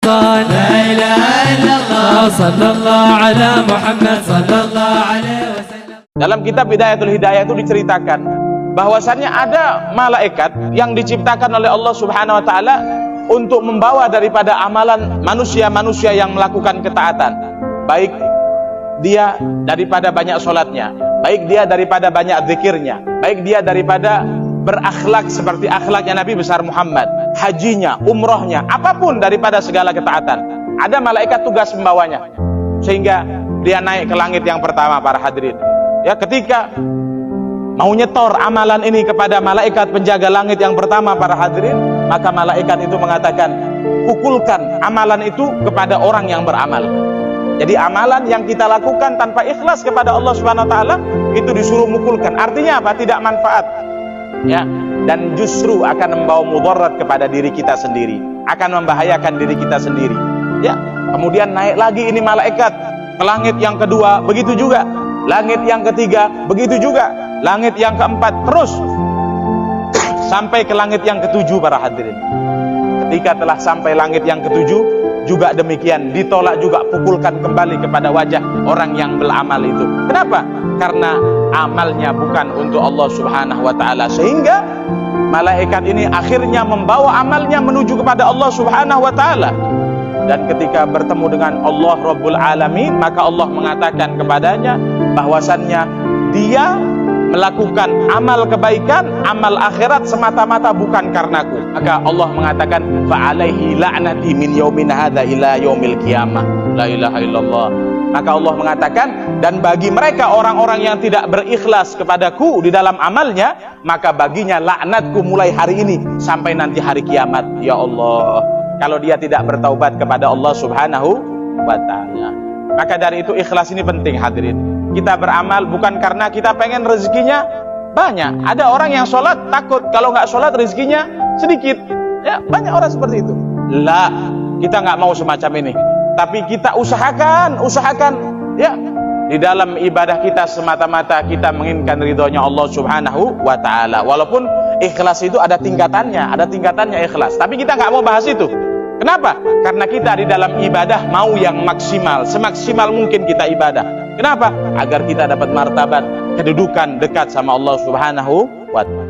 رمضان لا إله إلا الله صلى الله على محمد صلى الله عليه وسلم. Dalam kitab Bidayatul Hidayah itu diceritakan bahwasannya ada malaikat yang diciptakan oleh Allah Subhanahu wa taala untuk membawa daripada amalan manusia-manusia yang melakukan ketaatan, baik dia daripada banyak sholatnya, baik dia daripada banyak zikirnya, baik dia daripada berakhlak seperti akhlaknya Nabi besar Muhammad, hajinya, umrohnya, apapun daripada segala ketaatan, ada malaikat tugas membawanya sehingga dia naik ke langit yang pertama. Para hadirin, ya, ketika mau nyetor amalan ini kepada malaikat penjaga langit yang pertama, para hadirin, maka malaikat itu mengatakan, pukulkan amalan itu kepada orang yang beramal. Jadi amalan yang kita lakukan tanpa ikhlas kepada Allah Subhanahu wa taala itu disuruh mukulkan. Artinya apa? Tidak manfaat. Ya, dan justru akan membawa mudarat kepada diri kita sendiri, akan membahayakan diri kita sendiri. Ya, kemudian naik lagi ini malaikat ke langit yang kedua, begitu juga. Langit yang ketiga, begitu juga. Langit yang keempat, terus sampai ke langit yang ketujuh, para hadirin. Ketika telah sampai langit yang ketujuh, juga demikian, ditolak juga, pukulkan kembali kepada wajah orang yang beramal itu. Kenapa? Karena amalnya bukan untuk Allah Subhanahu wa taala, sehingga malaikat ini akhirnya membawa amalnya menuju kepada Allah Subhanahu wa taala. Dan ketika bertemu dengan Allah Rabbul Alamin, maka Allah mengatakan kepadanya bahwasannya dia melakukan amal kebaikan, amal akhirat semata-mata bukan karenaku. Maka Allah mengatakan, fa'alaihi la'nati min yaumin hadza ila yaumil qiyamah. La ilaha illallah. Maka Allah mengatakan, dan bagi mereka orang-orang yang tidak berikhlas kepadaku di dalam amalnya, maka baginya laknatku mulai hari ini sampai nanti hari kiamat. Ya Allah, kalau dia tidak bertaubat kepada Allah Subhanahu wa ta'ala. Maka dari itu ikhlas ini penting, hadirin. Kita beramal bukan karena kita pengen rezekinya banyak. Ada orang yang sholat takut kalau nggak sholat rezekinya sedikit. Ya, banyak orang seperti itu. La, kita nggak mau semacam ini. Tapi kita usahakan ya, di dalam ibadah kita semata-mata kita menginginkan ridhonya Allah Subhanahu wa ta'ala. Walaupun ikhlas itu ada tingkatannya ikhlas. Tapi kita nggak mau bahas itu. Kenapa? Karena kita di dalam ibadah mau yang maksimal, semaksimal mungkin kita ibadah. Kenapa? Agar kita dapat martabat, kedudukan dekat sama Allah Subhanahu wa ta'ala.